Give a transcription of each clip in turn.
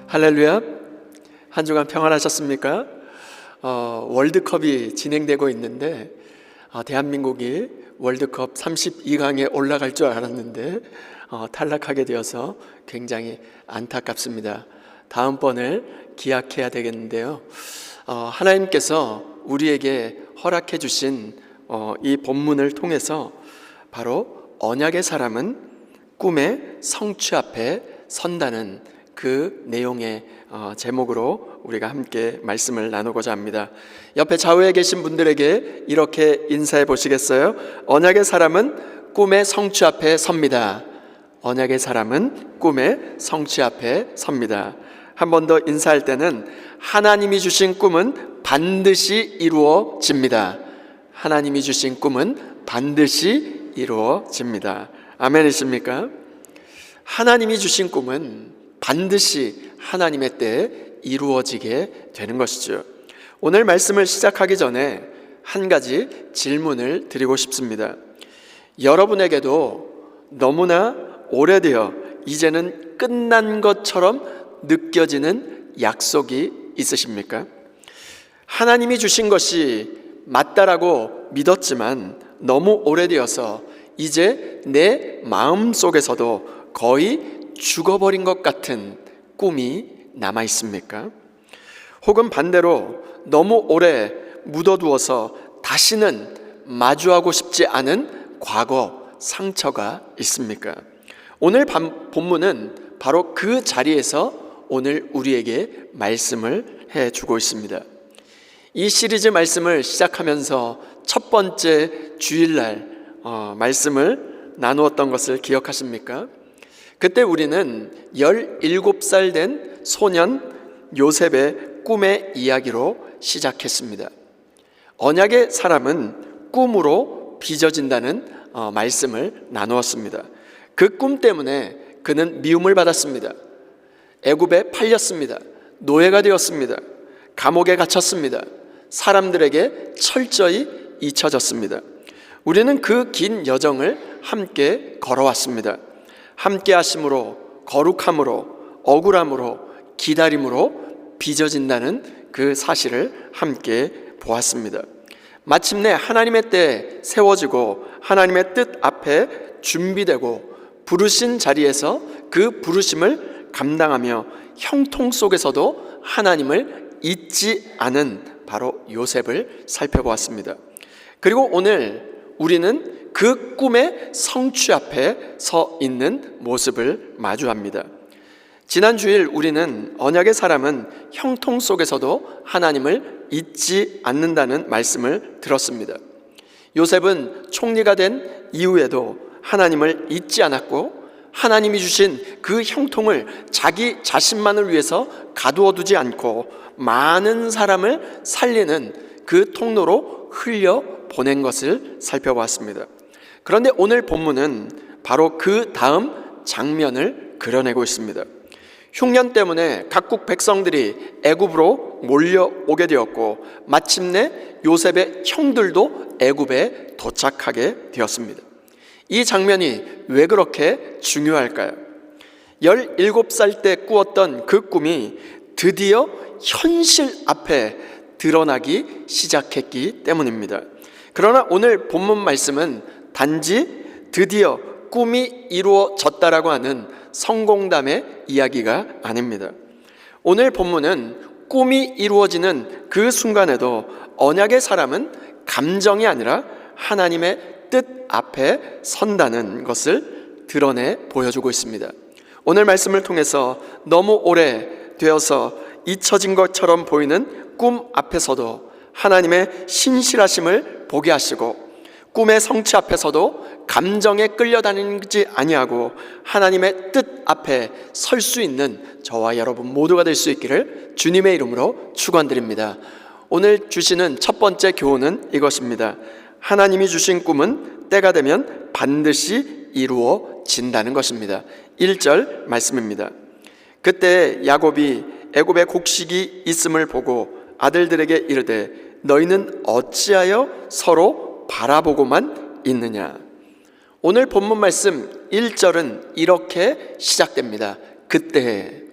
할렐루야. 한 주간 평안하셨습니까? 월드컵이 진행되고 있는데 대한민국이 월드컵 32강에 올라갈 줄 알았는데 탈락하게 되어서 굉장히 안타깝습니다. 다음번을 기약해야 되겠는데요. 하나님께서 우리에게 허락해 주신 이 본문을 통해서 바로 언약의 사람은 꿈의 성취 앞에 선다는 그 내용의 제목으로 우리가 함께 말씀을 나누고자 합니다. 옆에 좌우에 계신 분들에게 이렇게 인사해 보시겠어요? 언약의 사람은 꿈의 성취 앞에 섭니다. 언약의 사람은 꿈의 성취 앞에 섭니다. 한 번 더 인사할 때는 하나님이 주신 꿈은 반드시 이루어집니다. 하나님이 주신 꿈은 반드시 이루어집니다. 아멘이십니까? 하나님이 주신 꿈은 반드시 하나님의 때에 이루어지게 되는 것이죠. 오늘 말씀을 시작하기 전에 한 가지 질문을 드리고 싶습니다. 여러분에게도 너무나 오래되어 이제는 끝난 것처럼 느껴지는 약속이 있으십니까? 하나님이 주신 것이 맞다라고 믿었지만 너무 오래되어서 이제 내 마음 속에서도 거의 죽어버린 것 같은 꿈이 남아 있습니까? 혹은 반대로 너무 오래 묻어두어서 다시는 마주하고 싶지 않은 과거 상처가 있습니까? 오늘 본문은 바로 그 자리에서 오늘 우리에게 말씀을 해주고 있습니다. 이 시리즈 말씀을 시작하면서 첫 번째 주일날 말씀을 나누었던 것을 기억하십니까? 그때 우리는 17살 된 소년 요셉의 꿈의 이야기로 시작했습니다. 언약의 사람은 꿈으로 빚어진다는 말씀을 나누었습니다. 그 꿈 때문에 그는 미움을 받았습니다. 애굽에 팔렸습니다. 노예가 되었습니다. 감옥에 갇혔습니다. 사람들에게 철저히 잊혀졌습니다. 우리는 그 긴 여정을 함께 걸어왔습니다. 함께 하심으로, 거룩함으로, 억울함으로, 기다림으로 빚어진다는 그 사실을 함께 보았습니다. 마침내 하나님의 때에 세워지고 하나님의 뜻 앞에 준비되고 부르신 자리에서 그 부르심을 감당하며 형통 속에서도 하나님을 잊지 않은 바로 요셉을 살펴보았습니다. 그리고 오늘 우리는 그 꿈의 성취 앞에 서 있는 모습을 마주합니다. 지난 주일 우리는 언약의 사람은 형통 속에서도 하나님을 잊지 않는다는 말씀을 들었습니다. 요셉은 총리가 된 이후에도 하나님을 잊지 않았고 하나님이 주신 그 형통을 자기 자신만을 위해서 가두어 두지 않고 많은 사람을 살리는 그 통로로 흘려 보낸 것을 살펴보았습니다. 그런데 오늘 본문은 바로 그 다음 장면을 그려내고 있습니다. 흉년 때문에 각국 백성들이 애굽으로 몰려오게 되었고 마침내 요셉의 형들도 애굽에 도착하게 되었습니다. 이 장면이 왜 그렇게 중요할까요? 17살 때 꾸었던 그 꿈이 드디어 현실 앞에 드러나기 시작했기 때문입니다. 그러나 오늘 본문 말씀은 단지 드디어 꿈이 이루어졌다라고 하는 성공담의 이야기가 아닙니다. 오늘 본문은 꿈이 이루어지는 그 순간에도 언약의 사람은 감정이 아니라 하나님의 뜻 앞에 선다는 것을 드러내 보여주고 있습니다. 오늘 말씀을 통해서 너무 오래 되어서 잊혀진 것처럼 보이는 꿈 앞에서도 하나님의 신실하심을 보게 하시고 꿈의 성취 앞에서도 감정에 끌려다니지 아니하고 하나님의 뜻 앞에 설 수 있는 저와 여러분 모두가 될 수 있기를 주님의 이름으로 축원드립니다. 오늘 주시는 첫 번째 교훈은 이것입니다. 하나님이 주신 꿈은 때가 되면 반드시 이루어진다는 것입니다. 1절 말씀입니다. 그때 야곱이 애굽에 곡식이 있음을 보고 아들들에게 이르되 너희는 어찌하여 서로 바라보고만 있느냐. 오늘 본문 말씀 1절은 이렇게 시작됩니다. 그때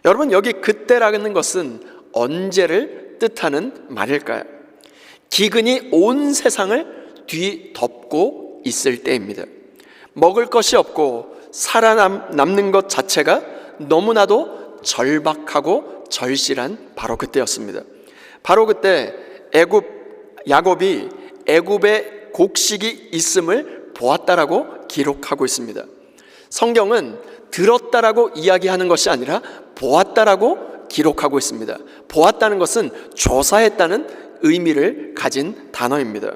여러분, 여기 그때라는 것은 언제를 뜻하는 말일까요? 기근이 온 세상을 뒤덮고 있을 때입니다. 먹을 것이 없고 살아남는 것 자체가 너무나도 절박하고 절실한 바로 그때였습니다. 바로 그때 야곱이 애굽에 곡식이 있음을 보았다라고 기록하고 있습니다. 성경은 들었다라고 이야기하는 것이 아니라 보았다라고 기록하고 있습니다. 보았다는 것은 조사했다는 의미를 가진 단어입니다.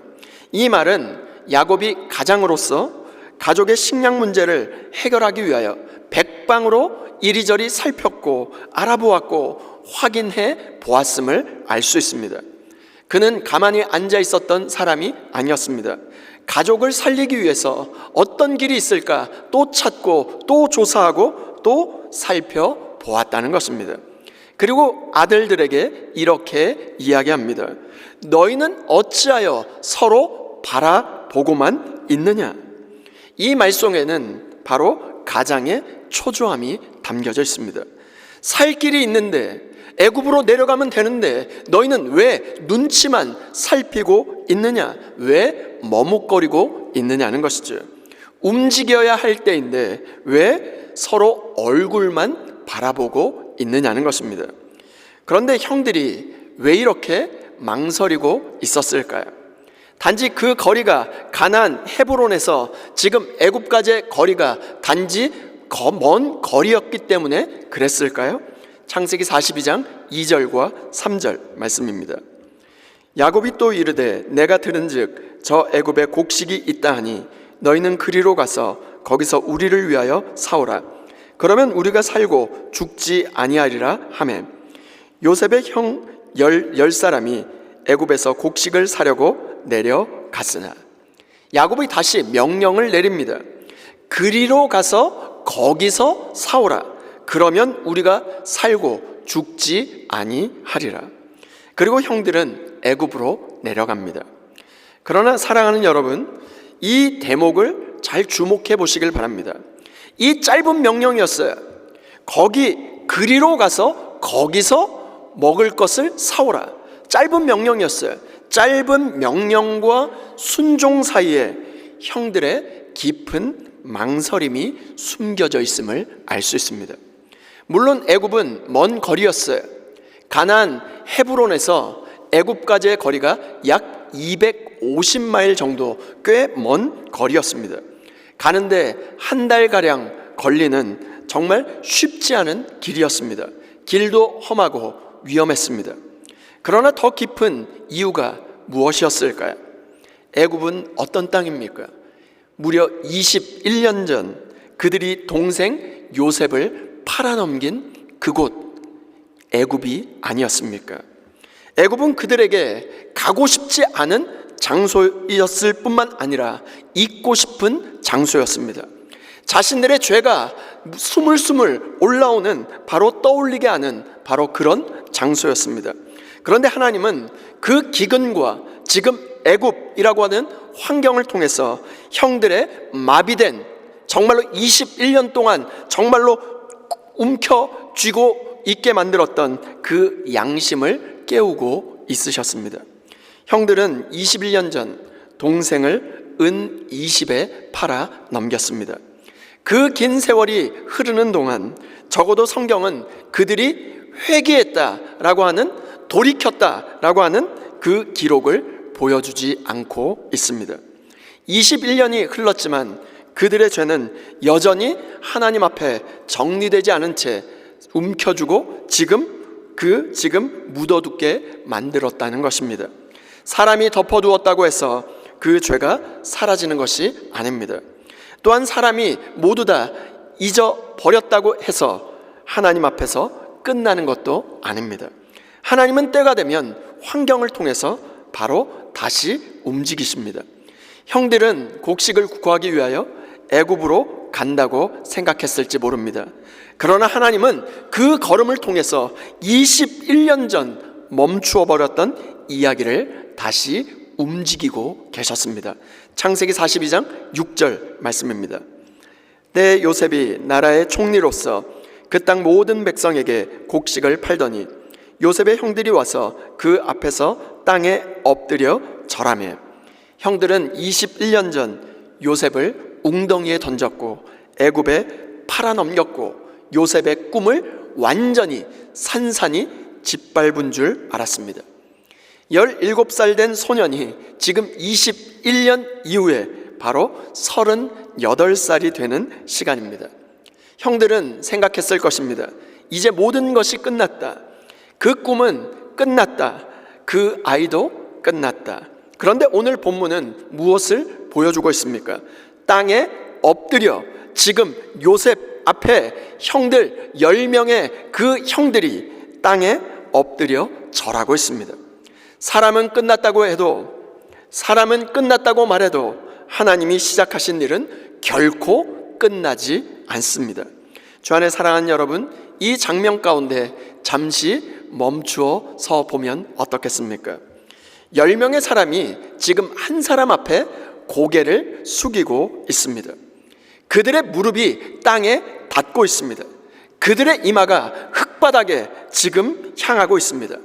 이 말은 야곱이 가장으로서 가족의 식량 문제를 해결하기 위하여 백방으로 이리저리 살폈고 알아보았고 확인해 보았음을 알 수 있습니다. 그는 가만히 앉아 있었던 사람이 아니었습니다. 가족을 살리기 위해서 어떤 길이 있을까 또 찾고 또 조사하고 또 살펴보았다는 것입니다. 그리고 아들들에게 이렇게 이야기합니다. 너희는 어찌하여 서로 바라보고만 있느냐? 이 말 속에는 바로 가장의 초조함이 담겨져 있습니다. 살 길이 있는데, 애굽으로 내려가면 되는데 너희는 왜 눈치만 살피고 있느냐? 왜 머뭇거리고 있느냐는 것이죠. 움직여야 할 때인데 왜 서로 얼굴만 바라보고 있느냐는 것입니다. 그런데 형들이 왜 이렇게 망설이고 있었을까요? 단지 그 거리가 가나안 헤브론에서 지금 애굽까지의 거리가 단지 먼 거리였기 때문에 그랬을까요? 창세기 42장 2절과 3절 말씀입니다. 야곱이 또 이르되 내가 들은즉 저 애굽에 곡식이 있다 하니 너희는 그리로 가서 거기서 우리를 위하여 사오라. 그러면 우리가 살고 죽지 아니하리라 하매 요셉의 형 열 사람이 애굽에서 곡식을 사려고 내려갔으나 야곱이 다시 명령을 내립니다. 그리로 가서 거기서 사오라. 그러면 우리가 살고 죽지 아니하리라. 그리고 형들은 애굽으로 내려갑니다. 그러나 사랑하는 여러분, 이 대목을 잘 주목해 보시길 바랍니다. 이 짧은 명령이었어요. 그리로 가서 거기서 먹을 것을 사오라. 짧은 명령이었어요. 짧은 명령과 순종 사이에 형들의 깊은 망설임이 숨겨져 있음을 알 수 있습니다. 물론 애굽은 먼 거리였어요. 가나안 헤브론에서 애굽까지의 거리가 약 250마일 정도, 꽤 먼 거리였습니다. 가는데 한 달가량 걸리는 정말 쉽지 않은 길이었습니다. 길도 험하고 위험했습니다. 그러나 더 깊은 이유가 무엇이었을까요? 애굽은 어떤 땅입니까? 무려 21년 전 그들이 동생 요셉을 팔아넘긴 그곳 애굽이 아니었습니까? 애굽은 그들에게 가고 싶지 않은 장소였을 뿐만 아니라 잊고 싶은 장소였습니다. 자신들의 죄가 스물스물 올라오는, 바로 떠올리게 하는 바로 그런 장소였습니다. 그런데 하나님은 그 기근과 지금 애굽이라고 하는 환경을 통해서 형들의 마비된, 정말로 21년 동안 정말로 움켜쥐고 있게 만들었던 그 양심을 깨우고 있으셨습니다. 형들은 21년 전 동생을 은 20에 팔아 넘겼습니다. 그 긴 세월이 흐르는 동안 적어도 성경은 그들이 회개했다라고 하는, 돌이켰다라고 하는 그 기록을 보여주지 않고 있습니다. 21년이 흘렀지만 그들의 죄는 여전히 하나님 앞에 정리되지 않은 채 움켜쥐고 지금 묻어두게 만들었다는 것입니다. 사람이 덮어두었다고 해서 그 죄가 사라지는 것이 아닙니다. 또한 사람이 모두 다 잊어버렸다고 해서 하나님 앞에서 끝나는 것도 아닙니다. 하나님은 때가 되면 환경을 통해서 바로 다시 움직이십니다. 형들은 곡식을 구하기 위하여 애굽으로 간다고 생각했을지 모릅니다. 그러나 하나님은 그 걸음을 통해서 21년 전 멈추어 버렸던 이야기를 다시 움직이고 계셨습니다. 창세기 42장 6절 말씀입니다. 때 요셉이 나라의 총리로서 그 땅 모든 백성에게 곡식을 팔더니 요셉의 형들이 와서 그 앞에서 땅에 엎드려 절하매 형들은 21년 전 요셉을 웅덩이에 던졌고 애굽에 팔아넘겼고 요셉의 꿈을 완전히 산산히 짓밟은 줄 알았습니다. 17살 된 소년이 지금 21년 이후에 바로 38살이 되는 시간입니다. 형들은 생각했을 것입니다. 이제 모든 것이 끝났다. 그 꿈은 끝났다. 그 아이도 끝났다. 그런데 오늘 본문은 무엇을 보여주고 있습니까? 땅에 엎드려 지금 요셉 앞에 형들 10명의 그 형들이 땅에 엎드려 절하고 있습니다. 사람은 끝났다고 해도, 사람은 끝났다고 말해도 하나님이 시작하신 일은 결코 끝나지 않습니다. 주 안에 사랑하는 여러분, 이 장면 가운데 잠시 멈추어서 보면 어떻겠습니까? 10명의 사람이 지금 한 사람 앞에 고개를 숙이고 있습니다. 그들의 무릎이 땅에 닿고 있습니다. 그들의 이마가 흙바닥에 지금 향하고 있습니다.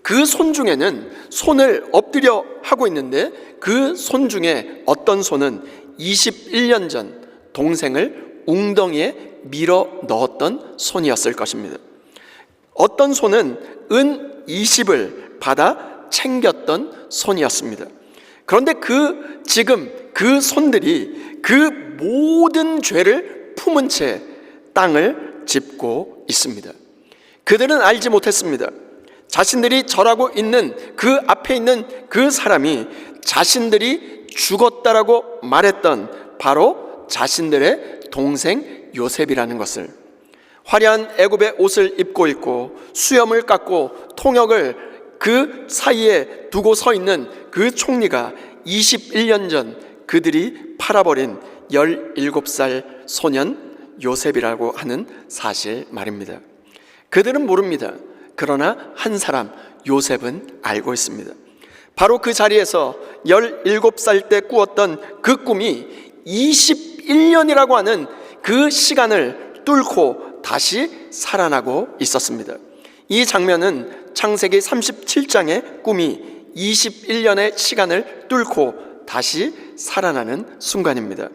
그 손 중에는 손을 엎드려 하고 있는데 그 손 중에 어떤 손은 21년 전 동생을 웅덩이에 밀어 넣었던 손이었을 것입니다. 어떤 손은 은 20을 받아 챙겼던 손이었습니다. 그런데 지금 그 손들이 그 모든 죄를 품은 채 땅을 짚고 있습니다. 그들은 알지 못했습니다. 자신들이 절하고 있는 그 앞에 있는 그 사람이 자신들이 죽었다라고 말했던 바로 자신들의 동생 요셉이라는 것을. 화려한 애굽의 옷을 입고 있고 수염을 깎고 통역을 그 사이에 두고 서 있는 그 총리가 21년 전 그들이 팔아버린 17살 소년 요셉이라고 하는 사실 말입니다. 그들은 모릅니다. 그러나 한 사람 요셉은 알고 있습니다. 바로 그 자리에서 17살 때 꾸었던 그 꿈이 21년이라고 하는 그 시간을 뚫고 다시 살아나고 있었습니다. 이 장면은 창세기 37장의 꿈이 21년의 시간을 뚫고 다시 살아나는 순간입니다.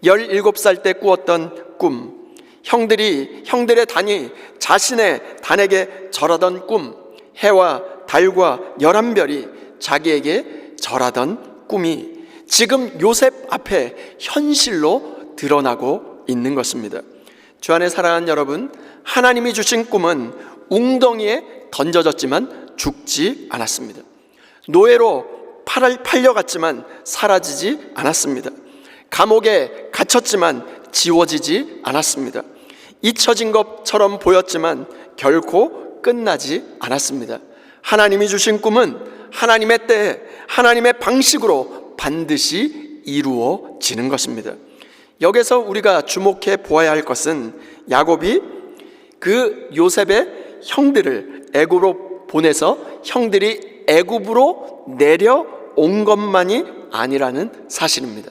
17살 때 꾸었던 꿈, 형들의 단이 자신의 단에게 절하던 꿈, 해와 달과 11별이 자기에게 절하던 꿈이 지금 요셉 앞에 현실로 드러나고 있는 것입니다. 주 안에 사랑하는 여러분, 하나님이 주신 꿈은 웅덩이에 던져졌지만 죽지 않았습니다. 노예로 팔려갔지만 사라지지 않았습니다. 감옥에 갇혔지만 지워지지 않았습니다. 잊혀진 것처럼 보였지만 결코 끝나지 않았습니다. 하나님이 주신 꿈은 하나님의 때에 하나님의 방식으로 반드시 이루어지는 것입니다. 여기서 우리가 주목해 보아야 할 것은 야곱이 그 요셉의 형들을 애굽으로 보내서 형들이 애굽으로 내려온 것만이 아니라는 사실입니다.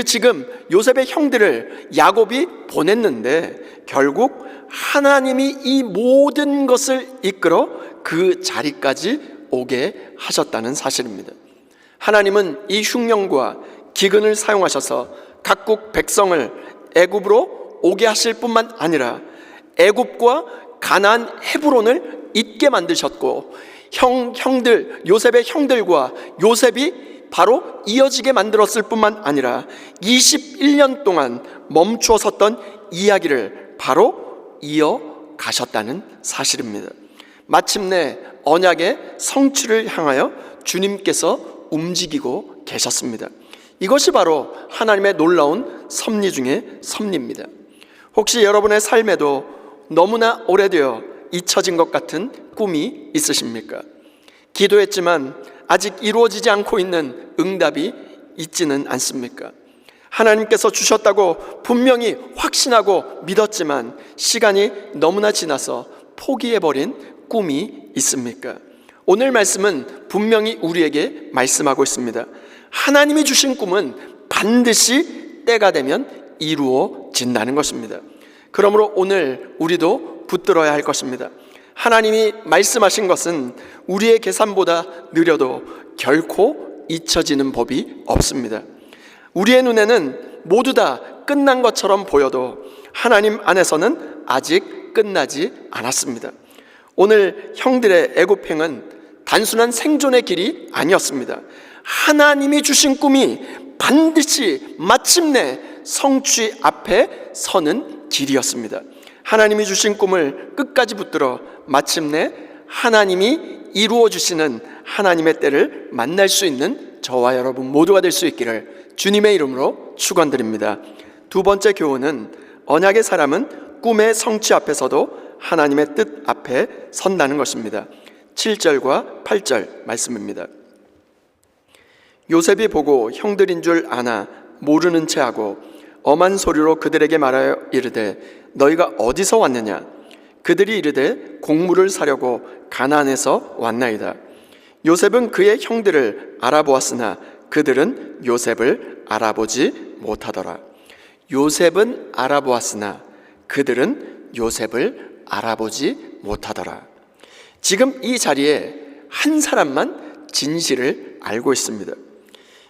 지금 요셉의 형들을 야곱이 보냈는데 결국 하나님이 이 모든 것을 이끌어 그 자리까지 오게 하셨다는 사실입니다. 하나님은 이 흉령과 기근을 사용하셔서 각국 백성을 애굽으로 오게 하실 뿐만 아니라 애굽과 가나안 헤브론을 잊게 만드셨고 요셉의 형들과 요셉이 바로 이어지게 만들었을 뿐만 아니라 21년 동안 멈추어 섰던 이야기를 바로 이어가셨다는 사실입니다. 마침내 언약의 성취를 향하여 주님께서 움직이고 계셨습니다. 이것이 바로 하나님의 놀라운 섭리 중의 섭리입니다. 혹시 여러분의 삶에도 너무나 오래되어 잊혀진 것 같은 꿈이 있으십니까? 기도했지만 아직 이루어지지 않고 있는 응답이 있지는 않습니까? 하나님께서 주셨다고 분명히 확신하고 믿었지만 시간이 너무나 지나서 포기해버린 꿈이 있습니까? 오늘 말씀은 분명히 우리에게 말씀하고 있습니다. 하나님이 주신 꿈은 반드시 때가 되면 이루어진다는 것입니다. 그러므로 오늘 우리도 붙들어야 할 것입니다. 하나님이 말씀하신 것은 우리의 계산보다 느려도 결코 잊혀지는 법이 없습니다. 우리의 눈에는 모두 다 끝난 것처럼 보여도 하나님 안에서는 아직 끝나지 않았습니다. 오늘 형들의 애굽행은 단순한 생존의 길이 아니었습니다. 하나님이 주신 꿈이 반드시 마침내 성취 앞에 서는 길이었습니다. 하나님이 주신 꿈을 끝까지 붙들어 마침내 하나님이 이루어 주시는 하나님의 때를 만날 수 있는 저와 여러분 모두가 될 수 있기를 주님의 이름으로 축원드립니다. 두 번째 교훈은 언약의 사람은 꿈의 성취 앞에서도 하나님의 뜻 앞에 선다는 것입니다. 7절과 8절 말씀입니다. 요셉이 보고 형들인 줄 아나 모르는 채 하고 엄한 소리로 그들에게 말하여 이르되 너희가 어디서 왔느냐? 그들이 이르되 곡물을 사려고 가나안에서 왔나이다. 요셉은 그의 형들을 알아보았으나 그들은 요셉을 알아보지 못하더라. 요셉은 알아보았으나 그들은 요셉을 알아보지 못하더라. 지금 이 자리에 한 사람만 진실을 알고 있습니다.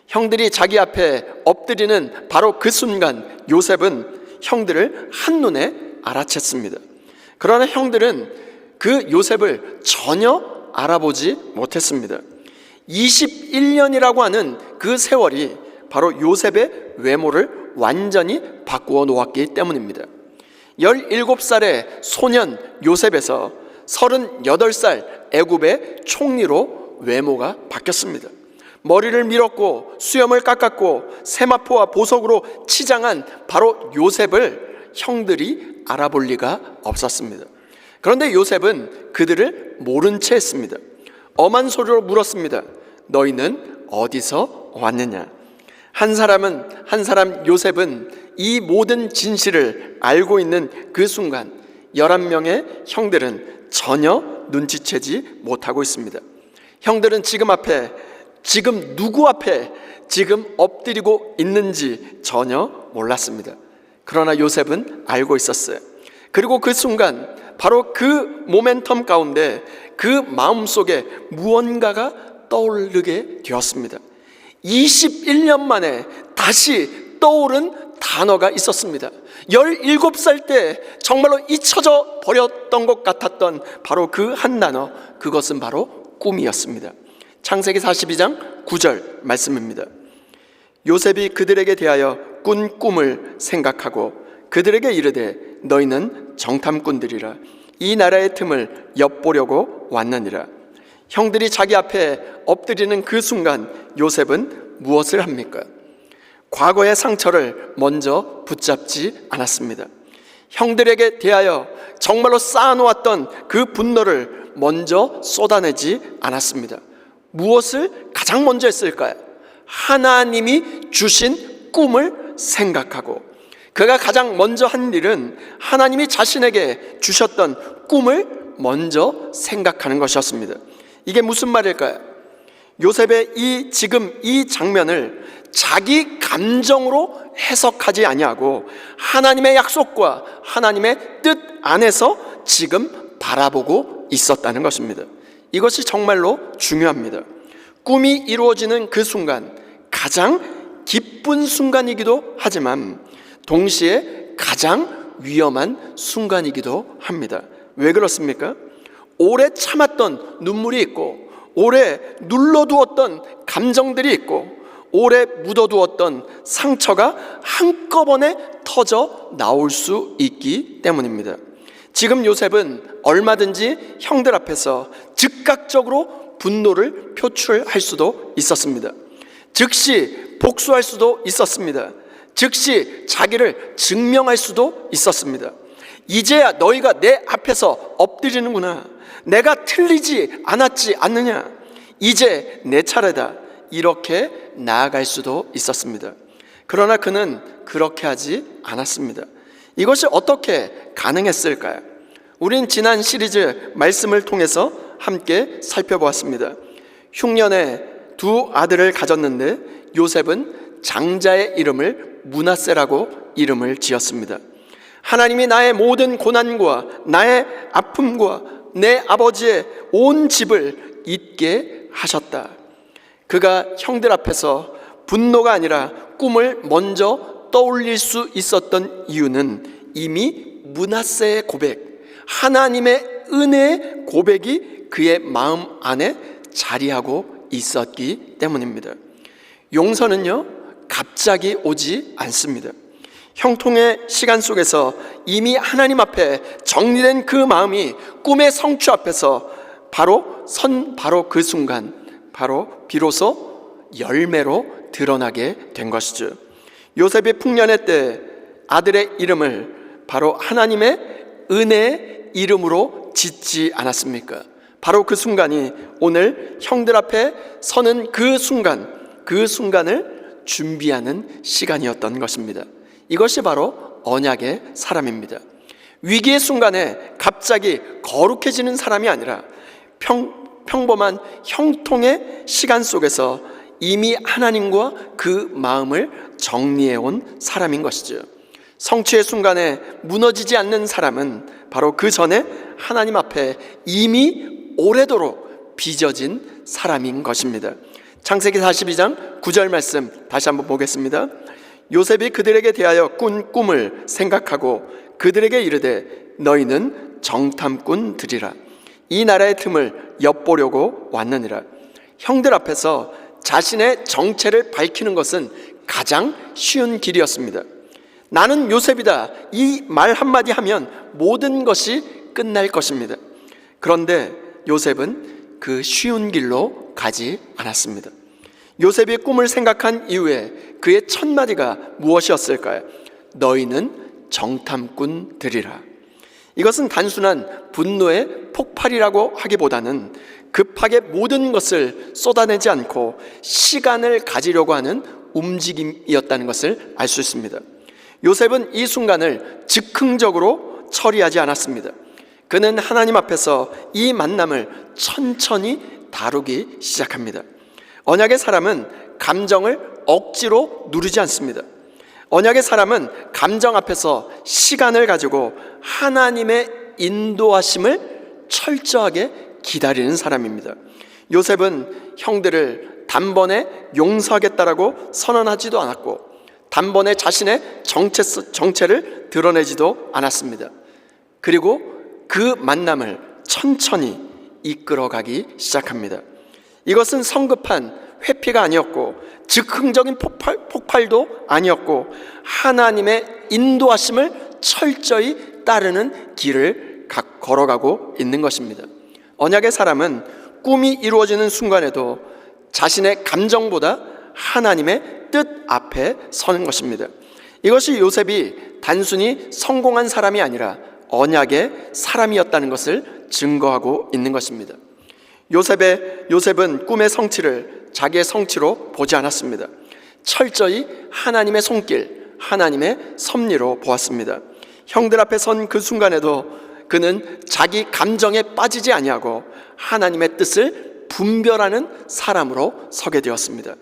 형들이 자기 앞에 엎드리는 바로 그 순간 요셉은 형들을 한눈에 알아챘습니다. 그러나 형들은 그 요셉을 전혀 알아보지 못했습니다. 21년이라고 하는 그 세월이 바로 요셉의 외모를 완전히 바꾸어 놓았기 때문입니다. 17살의 소년 요셉에서 38살 애굽의 총리로 외모가 바뀌었습니다. 머리를 밀었고 수염을 깎았고 세마포와 보석으로 치장한 바로 요셉을 형들이 알아볼 리가 없었습니다. 그런데 요셉은 그들을 모른 채 했습니다. 엄한 소리로 물었습니다. 너희는 어디서 왔느냐? 한 사람 요셉은 이 모든 진실을 알고 있는 그 순간 11명의 형들은 전혀 눈치채지 못하고 있습니다. 형들은 지금 누구 앞에 지금 엎드리고 있는지 전혀 몰랐습니다. 그러나 요셉은 알고 있었어요. 그리고 그 순간 바로 그 모멘텀 가운데 그 마음속에 무언가가 떠오르게 되었습니다. 21년 만에 다시 떠오른 단어가 있었습니다. 17살 때 정말로 잊혀져 버렸던 것 같았던 바로 그 한 단어, 그것은 바로 꿈이었습니다. 창세기 42장 9절 말씀입니다. 요셉이 그들에게 대하여 꾼 꿈을 생각하고 그들에게 이르되 너희는 정탐꾼들이라 이 나라의 틈을 엿보려고 왔느니라. 형들이 자기 앞에 엎드리는 그 순간 요셉은 무엇을 합니까? 과거의 상처를 먼저 붙잡지 않았습니다. 형들에게 대하여 정말로 쌓아놓았던 그 분노를 먼저 쏟아내지 않았습니다. 무엇을 가장 먼저 했을까요? 하나님이 주신 꿈을 생각하고 그가 가장 먼저 한 일은 하나님이 자신에게 주셨던 꿈을 먼저 생각하는 것이었습니다. 이게 무슨 말일까요? 요셉의 지금 이 장면을 자기 감정으로 해석하지 아니하고 하나님의 약속과 하나님의 뜻 안에서 지금 바라보고 있었다는 것입니다. 이것이 정말로 중요합니다. 꿈이 이루어지는 그 순간 가장 기쁜 순간이기도 하지만 동시에 가장 위험한 순간이기도 합니다. 왜 그렇습니까? 오래 참았던 눈물이 있고 오래 눌러두었던 감정들이 있고 오래 묻어두었던 상처가 한꺼번에 터져 나올 수 있기 때문입니다. 지금 요셉은 얼마든지 형들 앞에서 즉각적으로 분노를 표출할 수도 있었습니다. 즉시 복수할 수도 있었습니다. 즉시 자기를 증명할 수도 있었습니다. 이제야 너희가 내 앞에서 엎드리는구나. 내가 틀리지 않았지 않느냐. 이제 내 차례다. 이렇게 나아갈 수도 있었습니다. 그러나 그는 그렇게 하지 않았습니다. 이것이 어떻게 가능했을까요? 우린 지난 시리즈 말씀을 통해서 함께 살펴보았습니다. 흉년에 두 아들을 가졌는데 요셉은 장자의 이름을 므낫세라고 이름을 지었습니다. 하나님이 나의 모든 고난과 나의 아픔과 내 아버지의 온 집을 잊게 하셨다. 그가 형들 앞에서 분노가 아니라 꿈을 먼저 떠올릴 수 있었던 이유는 이미 므낫세의 고백, 하나님의 은혜의 고백이 그의 마음 안에 자리하고 있었기 때문입니다. 용서는요, 갑자기 오지 않습니다. 형통의 시간 속에서 이미 하나님 앞에 정리된 그 마음이 꿈의 성취 앞에서 바로 그 순간 비로소 열매로 드러나게 된 것이죠. 요셉이 풍년의 때 아들의 이름을 바로 하나님의 은혜의 이름으로 짓지 않았습니까? 바로 그 순간이 오늘 형들 앞에 서는 그 순간을 준비하는 시간이었던 것입니다. 이것이 바로 언약의 사람입니다. 위기의 순간에 갑자기 거룩해지는 사람이 아니라 평범한 형통의 시간 속에서 이미 하나님과 그 마음을 정리해온 사람인 것이죠. 성취의 순간에 무너지지 않는 사람은 바로 그 전에 하나님 앞에 이미 오래도록 빚어진 사람인 것입니다. 창세기 42장 9절 말씀 다시 한번 보겠습니다. 요셉이 그들에게 대하여 꾼 꿈을 생각하고 그들에게 이르되 너희는 정탐꾼들이라. 이 나라의 틈을 엿보려고 왔느니라. 형들 앞에서 자신의 정체를 밝히는 것은 가장 쉬운 길이었습니다. 나는 요셉이다, 이 말 한마디 하면 모든 것이 끝날 것입니다. 그런데 요셉은 그 쉬운 길로 가지 않았습니다. 요셉이 꿈을 생각한 이후에 그의 첫 마디가 무엇이었을까요? 너희는 정탐꾼들이라. 이것은 단순한 분노의 폭발이라고 하기보다는 급하게 모든 것을 쏟아내지 않고 시간을 가지려고 하는 움직임이었다는 것을 알 수 있습니다. 요셉은 이 순간을 즉흥적으로 처리하지 않았습니다. 그는 하나님 앞에서 이 만남을 천천히 다루기 시작합니다. 언약의 사람은 감정을 억지로 누르지 않습니다. 언약의 사람은 감정 앞에서 시간을 가지고 하나님의 인도하심을 철저하게 기다리는 사람입니다. 요셉은 형들을 단번에 용서하겠다라고 선언하지도 않았고 단번에 자신의 정체를 드러내지도 않았습니다. 그리고 그 만남을 천천히 이끌어가기 시작합니다. 이것은 성급한 회피가 아니었고 즉흥적인 폭발도 아니었고 하나님의 인도하심을 철저히 따르는 길을 걸어가고 있는 것입니다. 언약의 사람은 꿈이 이루어지는 순간에도 자신의 감정보다 하나님의 뜻 앞에 서는 것입니다. 이것이 요셉이 단순히 성공한 사람이 아니라 언약의 사람이었다는 것을 증거하고 있는 것입니다. 요셉은 꿈의 성취를 자기의 성취로 보지 않았습니다. 철저히 하나님의 손길, 하나님의 섭리로 보았습니다. 형들 앞에 선 그 순간에도 그는 자기 감정에 빠지지 아니하고 하나님의 뜻을 분별하는 사람으로 서게 되었습니다.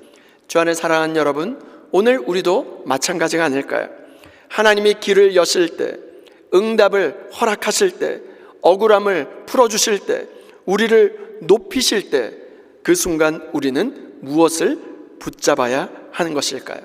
주 안에 사랑하는 여러분, 오늘 우리도 마찬가지가 아닐까요? 하나님이 길을 여실 때, 응답을 허락하실 때, 억울함을 풀어주실 때, 우리를 높이실 때, 그 순간 우리는 무엇을 붙잡아야 하는 것일까요?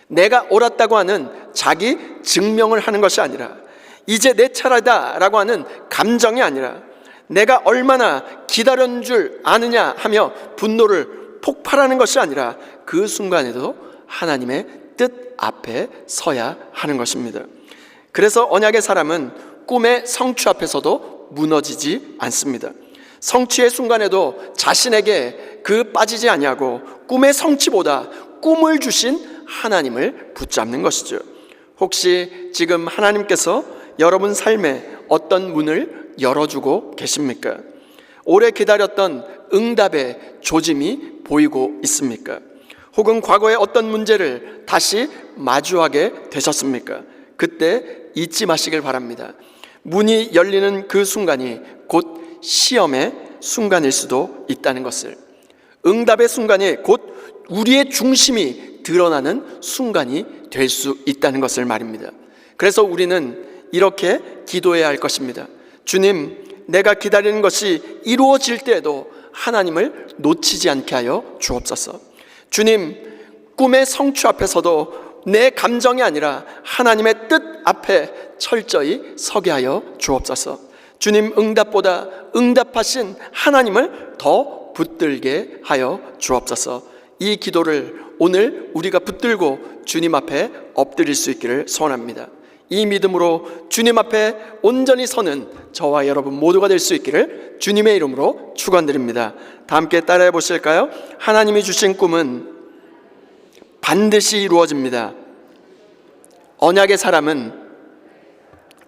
내가 옳았다고 하는 자기 증명을 하는 것이 아니라 이제 내 차례다 라고 하는 감정이 아니라 내가 얼마나 기다린 줄 아느냐 하며 분노를 폭발하는 것이 아니라 그 순간에도 하나님의 뜻 앞에 서야 하는 것입니다. 그래서 언약의 사람은 꿈의 성취 앞에서도 무너지지 않습니다. 성취의 순간에도 자신에게 빠지지 아니하고 꿈의 성취보다 꿈을 주신 하나님을 붙잡는 것이죠. 혹시 지금 하나님께서 여러분 삶에 어떤 문을 열어주고 계십니까? 오래 기다렸던 응답의 조짐이 보이고 있습니까? 혹은 과거의 어떤 문제를 다시 마주하게 되셨습니까? 그때 잊지 마시길 바랍니다. 문이 열리는 그 순간이 곧 시험의 순간일 수도 있다는 것을, 응답의 순간이 곧 우리의 중심이 드러나는 순간이 될 수 있다는 것을 말입니다. 그래서 우리는 이렇게 기도해야 할 것입니다. 주님, 내가 기다리는 것이 이루어질 때에도 하나님을 놓치지 않게 하여 주옵소서. 주님, 꿈의 성취 앞에서도 내 감정이 아니라 하나님의 뜻 앞에 철저히 서게 하여 주옵소서. 주님, 응답보다 응답하신 하나님을 더 붙들게 하여 주옵소서. 이 기도를 오늘 우리가 붙들고 주님 앞에 엎드릴 수 있기를 소원합니다. 이 믿음으로 주님 앞에 온전히 서는 저와 여러분 모두가 될 수 있기를 주님의 이름으로 축원드립니다. 다 함께 따라해 보실까요? 하나님이 주신 꿈은 반드시 이루어집니다. 언약의 사람은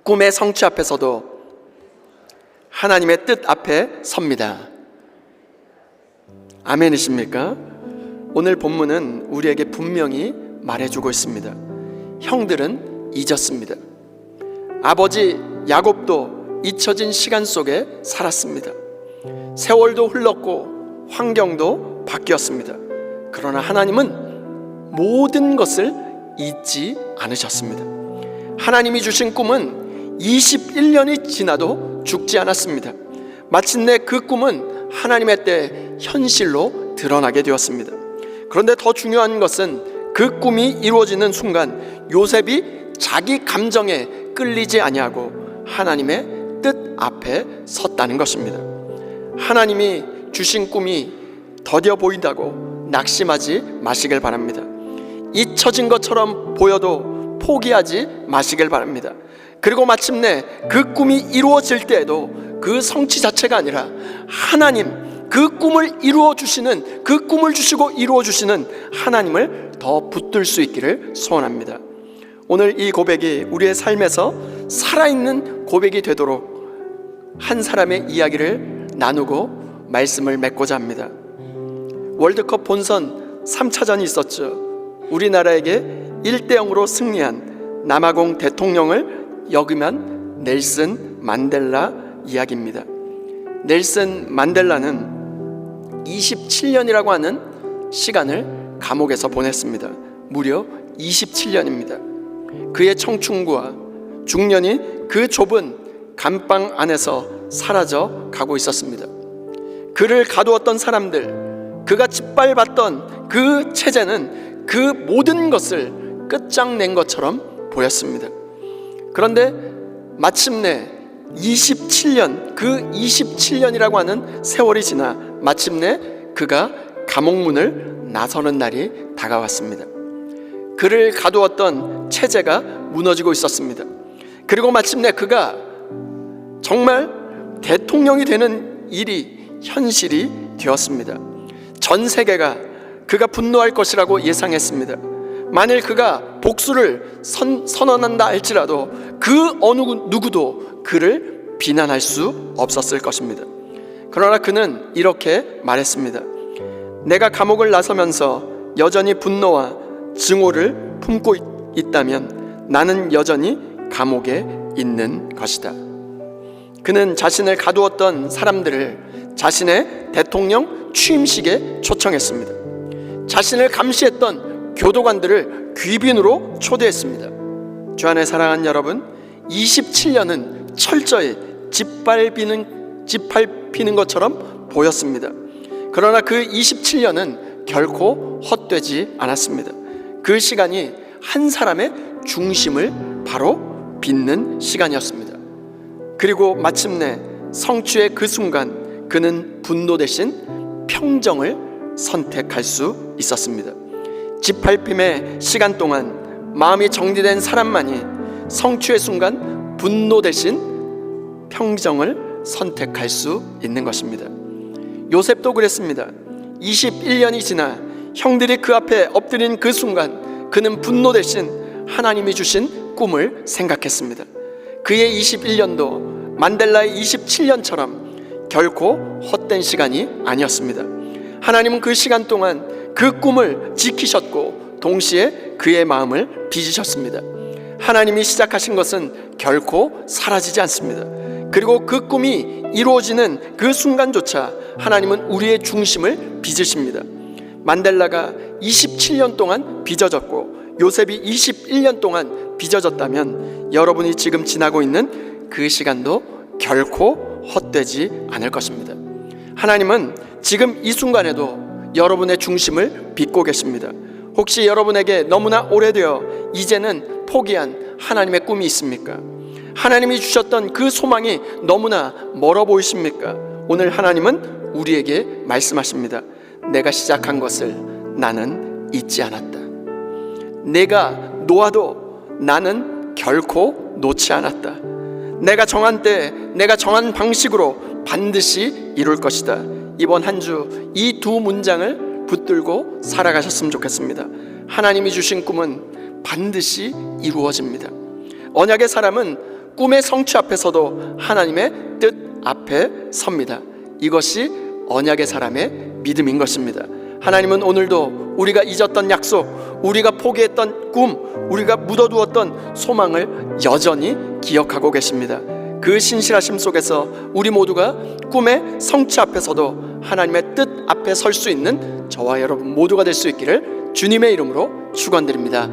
꿈의 성취 앞에서도 하나님의 뜻 앞에 섭니다. 아멘이십니까? 오늘 본문은 우리에게 분명히 말해주고 있습니다. 형들은 잊었습니다. 아버지 야곱도 잊혀진 시간 속에 살았습니다. 세월도 흘렀고 환경도 바뀌었습니다. 그러나 하나님은 모든 것을 잊지 않으셨습니다. 하나님이 주신 꿈은 21년이 지나도 죽지 않았습니다. 마침내 그 꿈은 하나님의 때 현실로 드러나게 되었습니다. 그런데 더 중요한 것은 그 꿈이 이루어지는 순간 요셉이 자기 감정에 끌리지 아니하고 하나님의 뜻 앞에 섰다는 것입니다. 하나님이 주신 꿈이 더뎌 보인다고 낙심하지 마시길 바랍니다. 잊혀진 것처럼 보여도 포기하지 마시길 바랍니다. 그리고 마침내 그 꿈이 이루어질 때에도 그 성취 자체가 아니라 하나님, 그 꿈을 이루어 주시는, 그 꿈을 주시고 이루어 주시는 하나님을 더 붙들 수 있기를 소원합니다. 오늘 이 고백이 우리의 삶에서 살아있는 고백이 되도록 한 사람의 이야기를 나누고 말씀을 맺고자 합니다. 월드컵 본선 3차전이 있었죠. 우리나라에게 1대0으로 승리한 남아공 대통령을 역임한 넬슨 만델라 이야기입니다. 넬슨 만델라는 27년이라고 하는 시간을 감옥에서 보냈습니다. 무려 27년입니다. 그의 청춘과 중년이 그 좁은 감방 안에서 사라져 가고 있었습니다. 그를 가두었던 사람들, 그가 짓밟았던 그 체제는 그 모든 것을 끝장낸 것처럼 보였습니다. 그런데 마침내 27년, 그 27년이라고 하는 세월이 지나 마침내 그가 감옥문을 나서는 날이 다가왔습니다. 그를 가두었던 체제가 무너지고 있었습니다. 그리고 마침내 그가 정말 대통령이 되는 일이 현실이 되었습니다. 전 세계가 그가 분노할 것이라고 예상했습니다. 만일 그가 복수를 선언한다 할지라도 그 어느 누구도 그를 비난할 수 없었을 것입니다. 그러나 그는 이렇게 말했습니다. 내가 감옥을 나서면서 여전히 분노와 증오를 품고 있다면 나는 여전히 감옥에 있는 것이다. 그는 자신을 가두었던 사람들을 자신의 대통령 취임식에 초청했습니다. 자신을 감시했던 교도관들을 귀빈으로 초대했습니다. 주 안에 사랑하는 여러분, 27년은 철저히 짓밟히는 것처럼 보였습니다. 그러나 그 27년은 결코 헛되지 않았습니다. 그 시간이 한 사람의 중심을 바로 빚는 시간이었습니다. 그리고 마침내 성취의 그 순간 그는 분노 대신 평정을 선택할 수 있었습니다. 짓밟힘의 시간 동안 마음이 정리된 사람만이 성취의 순간 분노 대신 평정을 선택할 수 있는 것입니다. 요셉도 그랬습니다. 21년이 지나 형들이 그 앞에 엎드린 그 순간 그는 분노 대신 하나님이 주신 꿈을 생각했습니다. 그의 21년도 만델라의 27년처럼 결코 헛된 시간이 아니었습니다. 하나님은 그 시간 동안 그 꿈을 지키셨고 동시에 그의 마음을 빚으셨습니다. 하나님이 시작하신 것은 결코 사라지지 않습니다. 그리고 그 꿈이 이루어지는 그 순간조차 하나님은 우리의 중심을 빚으십니다. 만델라가 27년 동안 빚어졌고 요셉이 21년 동안 빚어졌다면 여러분이 지금 지나고 있는 그 시간도 결코 헛되지 않을 것입니다. 하나님은 지금 이 순간에도 여러분의 중심을 빚고 계십니다. 혹시 여러분에게 너무나 오래되어 이제는 포기한 하나님의 꿈이 있습니까? 하나님이 주셨던 그 소망이 너무나 멀어 보이십니까? 오늘 하나님은 우리에게 말씀하십니다. 내가 시작한 것을 나는 잊지 않았다. 내가 놓아도 나는 결코 놓지 않았다. 내가 정한 때, 내가 정한 방식으로 반드시 이룰 것이다. 이번 한 주 이 두 문장을 붙들고 살아가셨으면 좋겠습니다. 하나님이 주신 꿈은 반드시 이루어집니다. 언약의 사람은 꿈의 성취 앞에서도 하나님의 뜻 앞에 섭니다. 이것이 언약의 사람의 믿음인 것입니다. 하나님은 오늘도 우리가 잊었던 약속, 우리가 포기했던 꿈, 우리가 묻어두었던 소망을 여전히 기억하고 계십니다. 그 신실하심 속에서 우리 모두가 꿈의 성취 앞에서도 하나님의 뜻 앞에 설 수 있는 저와 여러분 모두가 될 수 있기를 주님의 이름으로 축원드립니다.